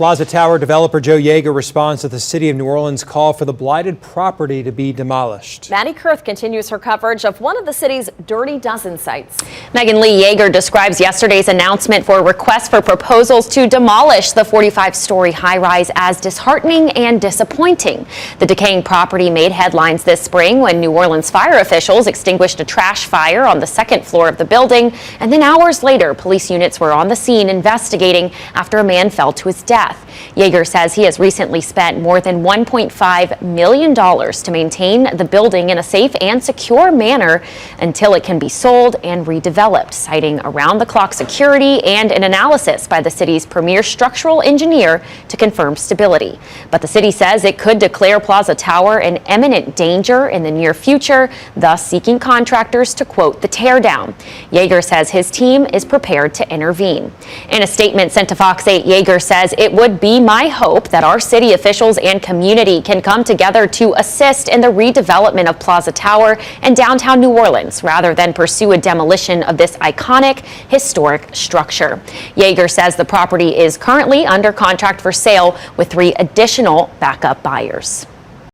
Plaza Tower developer Joe Jaeger responds to the city of New Orleans' call for the blighted property to be demolished. Maddie Kurth continues her coverage of one of the city's dirty dozen sites. Megan Lee Jaeger describes yesterday's announcement for a request for proposals to demolish the 45-story high-rise as disheartening and disappointing. The decaying property made headlines this spring when New Orleans fire officials extinguished a trash fire on the second floor of the building, and then hours later, police units were on the scene investigating after a man fell to his death. Jaeger says he has recently spent more than $1.5 million to maintain the building in a safe and secure manner until it can be sold and redeveloped, citing around-the-clock security and an analysis by the city's premier structural engineer to confirm stability. But the city says it could declare Plaza Tower an imminent danger in the near future, thus seeking contractors to quote the teardown. Jaeger says his team is prepared to intervene. In a statement sent to Fox 8, Jaeger says it would be my hope that our city officials and community can come together to assist in the redevelopment of Plaza Tower and downtown New Orleans rather than pursue a demolition of this iconic historic structure. Jaeger says the property is currently under contract for sale with 3 additional backup buyers.